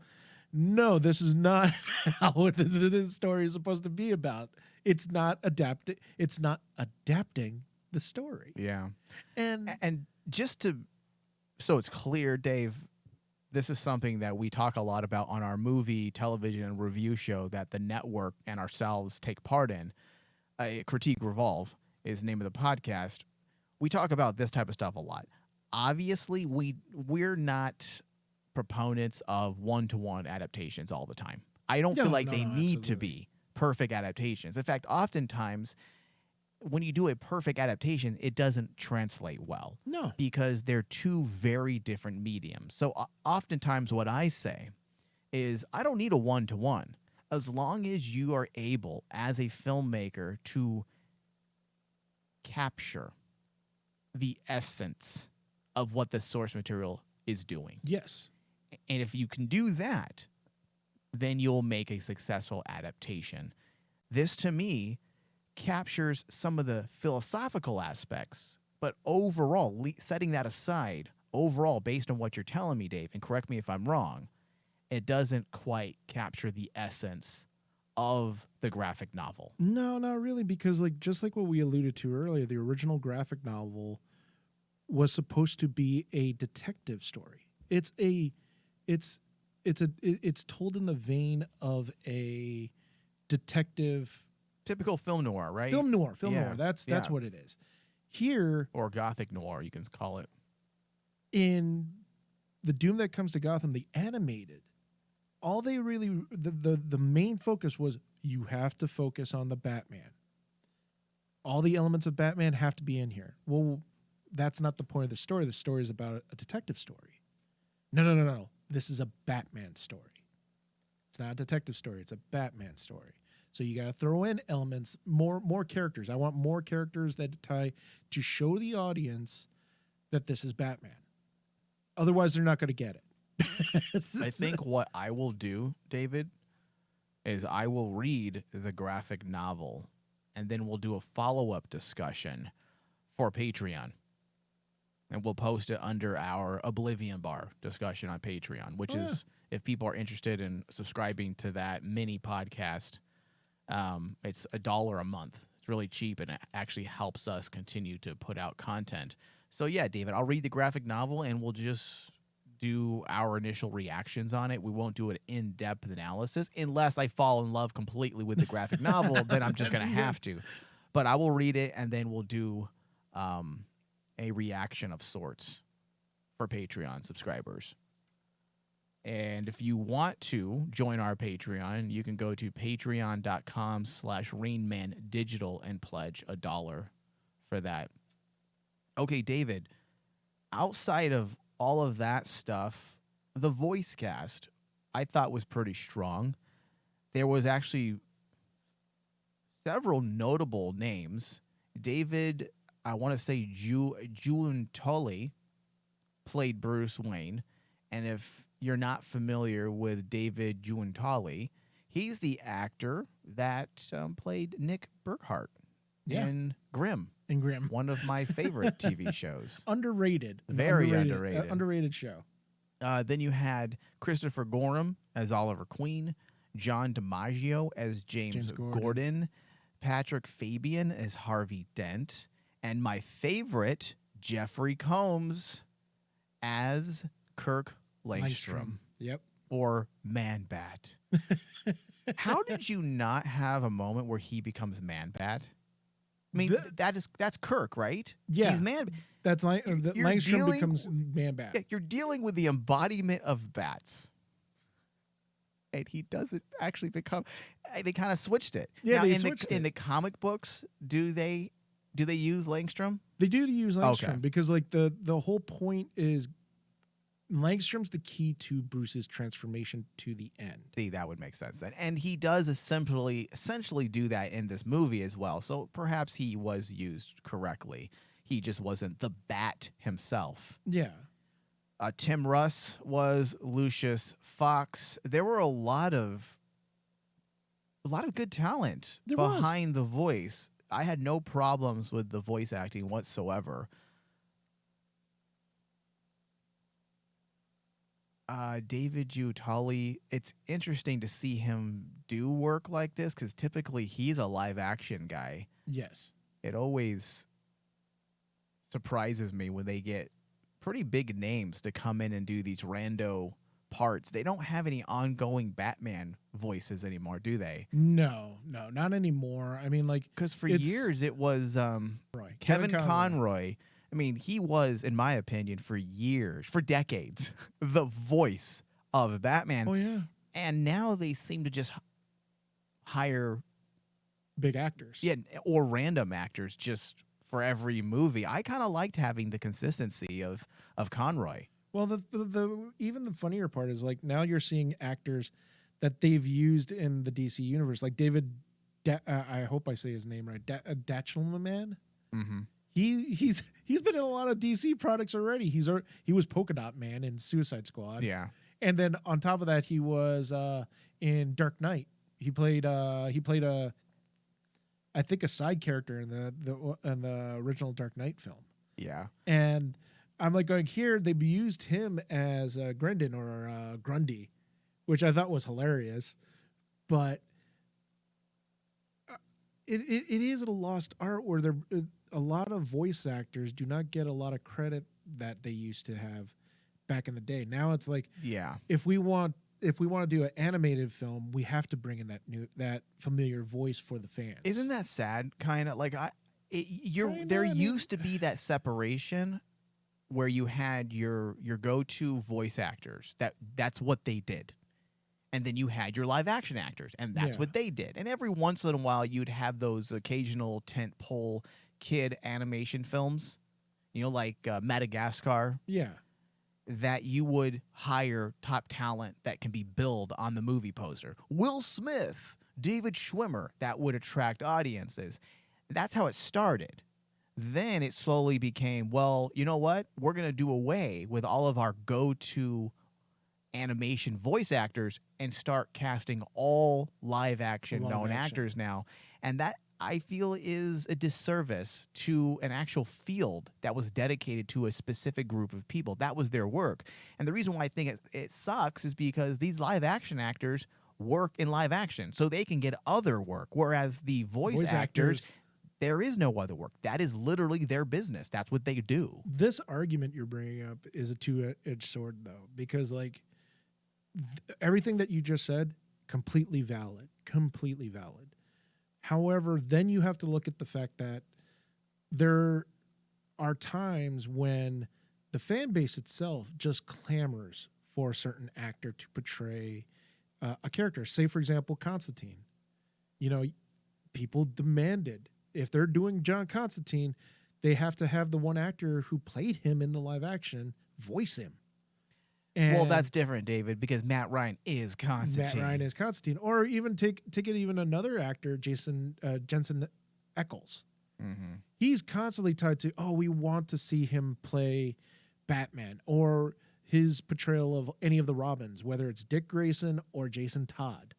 no, this is not how this story is supposed to be about. It's not adapting. It's not adapting the story. Yeah. And Just to, so it's clear, Dave, this is something that we talk a lot about on our movie, television, and review show that the network and ourselves take part in. Critique Revolve is the name of the podcast. We talk about this type of stuff a lot. Obviously, we're not proponents of one-to-one adaptations all the time. I don't feel like they need to be perfect adaptations. In fact, oftentimes, when you do a perfect adaptation, it doesn't translate well. No. Because they're two very different mediums. So oftentimes what I say is I don't need a one-to-one. As long as you are able, as a filmmaker, to capture the essence of what the source material is doing. yes. And if you can do that, then you'll make a successful adaptation. This, to me, captures some of the philosophical aspects, but overall, setting that aside, overall, based on what you're telling me, Dave, and correct me if I'm wrong, it doesn't quite capture the essence of the graphic novel. No, not really, because just like what we alluded to earlier, the original graphic novel was supposed to be a detective story. It's told in the vein of a detective Typical film noir, right? film noir. Yeah, That's yeah. what it is. Here Or gothic noir, you can call it. in The Doom That Comes to Gotham, the animated, all they really the main focus was you have to focus on the Batman. All the elements of Batman have to be in here. Well, that's not the point of the story. The story is about a detective story. No. This is a Batman story. It's not a detective story. It's a Batman story. So you got to throw in elements, more characters. I want more characters that tie to show the audience that this is Batman. Otherwise, they're not going to get it. I think what I will do, David, is I will read the graphic novel and then we'll do a follow-up discussion for Patreon. And we'll post it under our Oblivion Bar discussion on Patreon, which is, if people are interested in subscribing to that mini podcast, it's $1 a month. It's really cheap, and it actually helps us continue to put out content. So, yeah, David, I'll read the graphic novel, and we'll just do our initial reactions on it. We won't do an in-depth analysis unless I fall in love completely with the graphic novel. Then I'm just going to have to. But I will read it, and then we'll do a reaction of sorts for Patreon subscribers. And if you want to join our Patreon, you can go to patreon.com/RainmanDigital and pledge $1 for that. Okay, David, outside of all of that stuff, the voice cast I thought was pretty strong. There was actually several notable names. David, I want to say Giuntoli played Bruce Wayne. And if you're not familiar with David Giuntoli, he's the actor that played Nick Burkhart in Grimm. In Grimm. One of my favorite TV shows. Underrated. Very underrated. Underrated show. Then you had Christopher Gorham as Oliver Queen, John DiMaggio as James Gordon, Patrick Fabian as Harvey Dent, and my favorite, Jeffrey Combs as Kirk Langstrom. Yep. Or Man-Bat. How did you not have a moment where he becomes Man-Bat? I mean, that's Kirk, right? Yeah. He's Man. That's Langstrom becomes Man-Bat. Yeah, you're dealing with the embodiment of bats. And he doesn't actually become. They kind of switched it. Yeah, now, they switched it. In the comic books, do they use Langstrom? They do use Langstrom Okay. because like the whole point is Langstrom's the key to Bruce's transformation to the end. See, that would make sense then. And he does essentially do that in this movie as well. So perhaps he was used correctly. He just wasn't the Bat himself. Yeah. Tim Russ was Lucius Fox. There were a lot of good talent behind the voice. I had no problems with the voice acting whatsoever. David Giuntoli, it's interesting to see him do work like this because typically he's a live action guy. Yes. It always surprises me when they get pretty big names to come in and do these rando parts. They don't have any ongoing Batman voices anymore, do they? No, not anymore. I mean, like, because for years it was Kevin Conroy. I mean, he was, in my opinion, for decades, the voice of Batman. Oh, yeah. And now they seem to just hire big actors. Yeah, or random actors just for every movie. I kind of liked having the consistency of Conroy. Well, the even the funnier part is like now you're seeing actors that they've used in the DC universe, like David. I hope I say his name right. Datchelman. Mm-hmm. He's been in a lot of DC products already. He was Polka Dot Man in Suicide Squad. Yeah, and then on top of that, he was in Dark Knight. He played I think a side character in the original Dark Knight film. Yeah, and I'm like going here. They used him as Grendon or Grundy, which I thought was hilarious, but it is a lost art where a lot of voice actors do not get a lot of credit that they used to have back in the day. Now it's like, yeah, if we want to do an animated film, we have to bring in that familiar voice for the fans. Isn't that sad? Kind of like there used to be that separation where you had your go-to voice actors. That's what they did. And then you had your live action actors, and that's what they did. And every once in a while, you'd have those occasional tentpole kid animation films, like Madagascar. Yeah. That you would hire top talent that can be billed on the movie poster. Will Smith, David Schwimmer, that would attract audiences. That's how it started. Then it slowly became, well, you know what? We're going to do away with all of our go-to animation voice actors and start casting all live action known actors now. And that, I feel, is a disservice to an actual field that was dedicated to a specific group of people. That was their work. And the reason why I think it sucks is because these live action actors work in live action, so they can get other work. Whereas the voice actors, there is no other work. That is literally their business. That's what they do. This argument you're bringing up is a two-edged sword, though, because like everything that you just said, completely valid. However, then you have to look at the fact that there are times when the fan base itself just clamors for a certain actor to portray a character. Say, for example, Constantine. People demanded, if they're doing John Constantine, they have to have the one actor who played him in the live action voice him. And Well, that's different, David, because Matt Ryan is Constantine. Matt Ryan is Constantine, or even take it even another actor, Jensen Ackles. Mm-hmm. He's constantly tied to, oh, we want to see him play Batman, or his portrayal of any of the Robins, whether it's Dick Grayson or Jason Todd.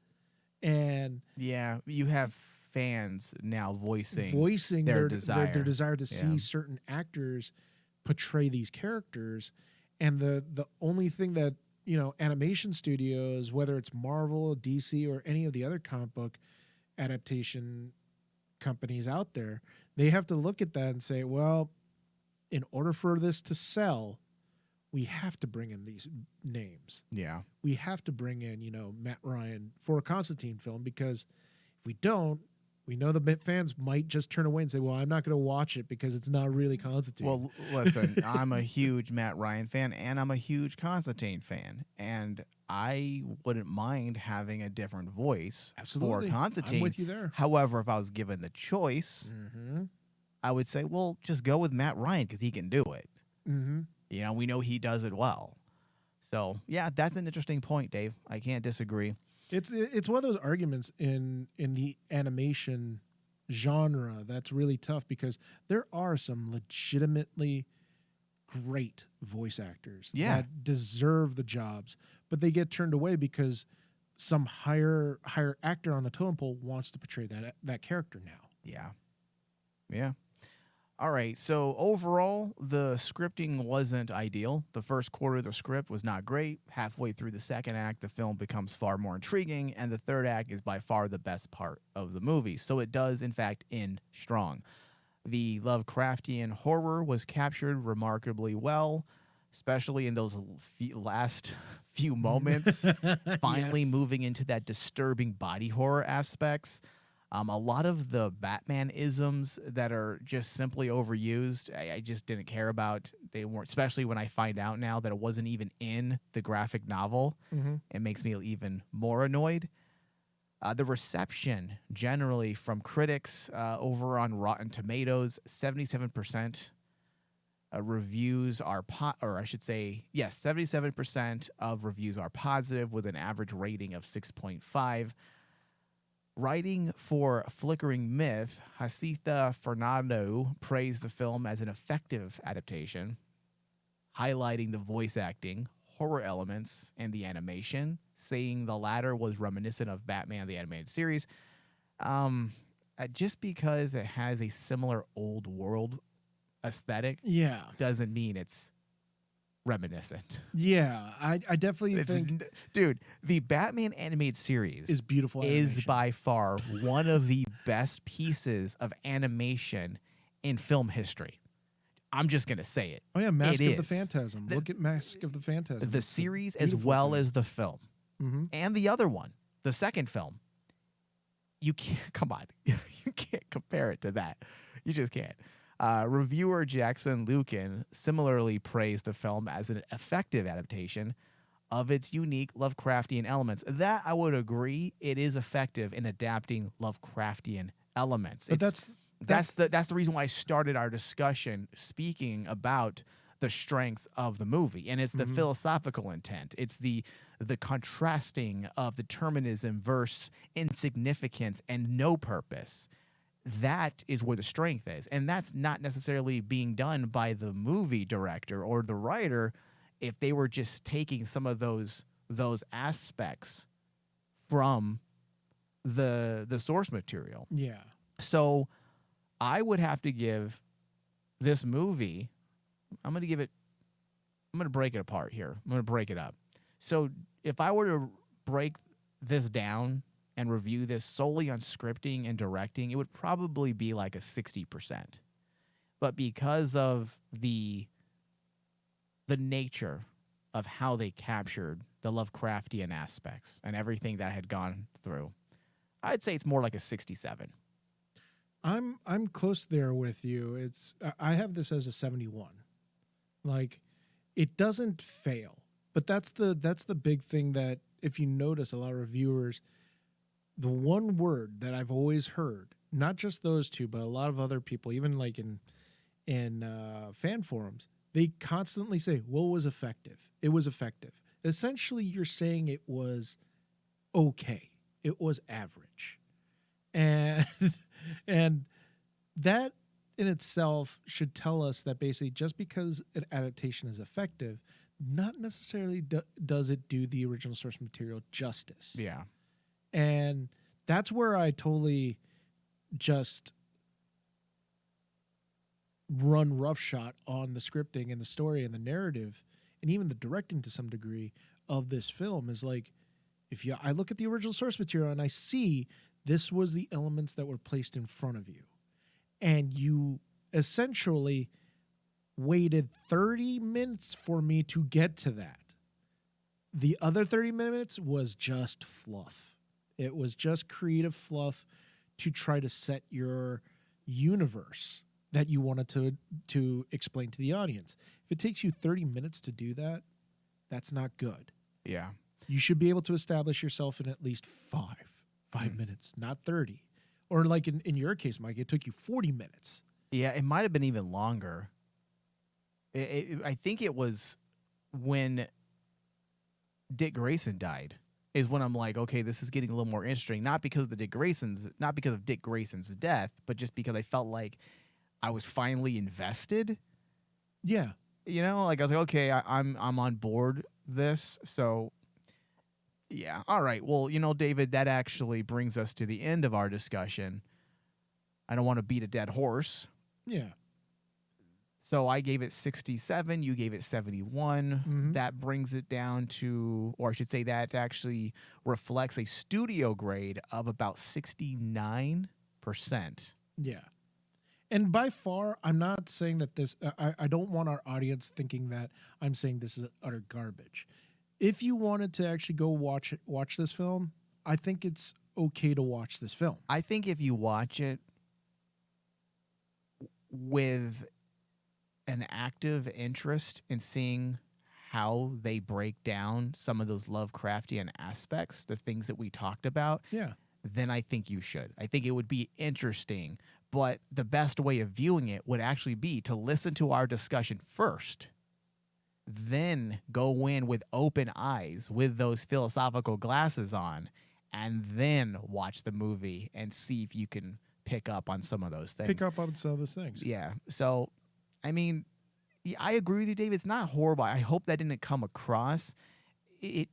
And Yeah, you have fans now voicing their desire. their desire to see certain actors portray these characters. And the only thing that, animation studios, whether it's Marvel, DC, or any of the other comic book adaptation companies out there, they have to look at that and say, well, in order for this to sell, we have to bring in these names. Yeah. We have to bring in, Matt Ryan for a Constantine film, because if we don't, we know the fans might just turn away and say, well, I'm not going to watch it because it's not really Constantine. Well, listen, I'm a huge Matt Ryan fan, and I'm a huge Constantine fan, and I wouldn't mind having a different voice Absolutely. for Constantine. I'm with you there. However, if I was given the choice, I would say, well, just go with Matt Ryan because he can do it. Mm-hmm. We know he does it well. So, yeah, that's an interesting point, Dave. I can't disagree. It's one of those arguments in the animation genre that's really tough, because there are some legitimately great voice actors that deserve the jobs, but they get turned away because some higher actor on the totem pole wants to portray that character now. Yeah. All right, so overall, the scripting wasn't ideal. The first quarter of the script was not great. Halfway through the second act, the film becomes far more intriguing, and the third act is by far the best part of the movie. So it does, in fact, end strong. The Lovecraftian horror was captured remarkably well, especially in those last few moments, finally moving into that disturbing body horror aspects. A lot of the Batman isms that are just simply overused, I just didn't care about. They weren't, especially when I find out now that it wasn't even in the graphic novel. It makes me even more annoyed. The reception generally from critics over on Rotten Tomatoes, 77% reviews are, 77% of reviews are positive with an average rating of 6.5. Writing for Flickering Myth, Jacinta Fernando praised the film as an effective adaptation, highlighting the voice acting, horror elements, and the animation, saying the latter was reminiscent of Batman the Animated Series. Just because it has a similar old world aesthetic doesn't mean it's reminiscent. Yeah, I definitely think... Dude, the Batman animated series is beautiful animation. Is by far one of the best pieces of animation in film history. I'm just going to say it. Oh, yeah, Mask of the Phantasm. Look at Mask of the Phantasm. The series as well as the film. And the other one, the second film. You can't... Come on. You can't compare it to that. You just can't. Reviewer Jackson Lucan similarly praised the film as an effective adaptation of its unique Lovecraftian elements. That I would agree, it is effective in adapting Lovecraftian elements. But that's the reason why I started our discussion speaking about the strength of the movie, and it's the philosophical intent. It's the contrasting of determinism versus insignificance and no purpose. That is where the strength is. And that's not necessarily being done by the movie director or the writer if they were just taking some of those aspects from the source material. Yeah. So I would have to give this movie, I'm going to break it apart here. I'm going to break it up. So if I were to break this down and review this solely on scripting and directing, it would probably be like a 60%. But because of the nature of how they captured the Lovecraftian aspects and everything that had gone through, I'd say it's more like a 67. I'm close there with you. I have this as a 71. Like, it doesn't fail. But that's the big thing that, if you notice, a lot of reviewers, the one word that I've always heard, not just those two, but a lot of other people, even like in in fan forums, they constantly say, "What was effective? It was effective." Essentially, you're saying it was okay. It was average, and and that in itself should tell us that basically just because an adaptation is effective, not necessarily does it do the original source material justice. Yeah. And that's where I totally just run roughshod on the scripting and the story and the narrative and even the directing to some degree of this film. Is like, I look at the original source material and I see this was the elements that were placed in front of you, and you essentially waited 30 minutes for me to get to that. The other 30 minutes was just fluff. It was just creative fluff to try to set your universe that you wanted to explain to the audience. If it takes you 30 minutes to do that, that's not good. Yeah. You should be able to establish yourself in at least five minutes, not 30. Or like in your case, Mike, it took you 40 minutes. Yeah, it might have been even longer. I think it was when Dick Grayson died is when I'm like, okay, this is getting a little more interesting. Not because of Dick Grayson's death, but just because I felt like I was finally invested. Yeah. You know, like I was like, okay, I'm on board this. So yeah. All right. Well, David, that actually brings us to the end of our discussion. I don't want to beat a dead horse. Yeah. So I gave it 67. You gave it 71. Mm-hmm. That brings it down to, or I should say that actually reflects a studio grade of about 69%. Yeah. And by far, I'm not saying that this, I don't want our audience thinking that I'm saying this is utter garbage. If you wanted to actually go watch this film, I think it's okay to watch this film. I think if you watch it with an active interest in seeing how they break down some of those Lovecraftian aspects, the things that we talked about, Yeah. then I think you should. I think it would be interesting, but the best way of viewing it would actually be to listen to our discussion first, then go in with open eyes with those philosophical glasses on, and then watch the movie and see if you can pick up on some of those things. Pick up on some of those things. Yeah. So, I mean, yeah, I agree with you, Dave. It's not horrible. I hope that didn't come across. I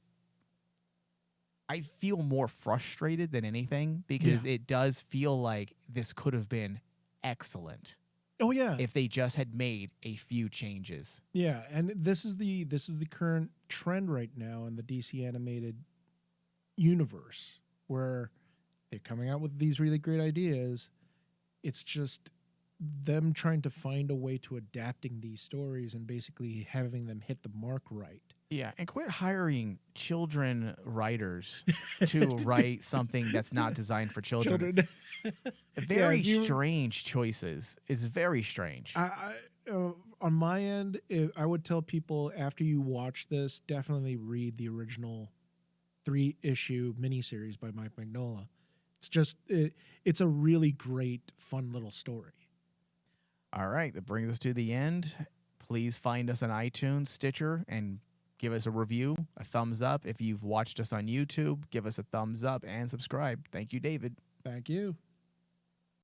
feel more frustrated than anything because it does feel like this could have been excellent. Oh yeah. If they just had made a few changes. Yeah, and this is the current trend right now in the DC animated universe, where they're coming out with these really great ideas. It's just them trying to find a way to adapting these stories and basically having them hit the mark right. Yeah, and quit hiring children writers to write something that's not designed for children. Very strange choices. It's very strange. On my end, I would tell people after you watch this, definitely read the original 3-issue miniseries by Mike Mignola. It's just it's a really great, fun little story. All right, that brings us to the end. Please find us on iTunes, Stitcher, and give us a review, a thumbs up. If you've watched us on YouTube, give us a thumbs up and subscribe. Thank you, David. Thank you.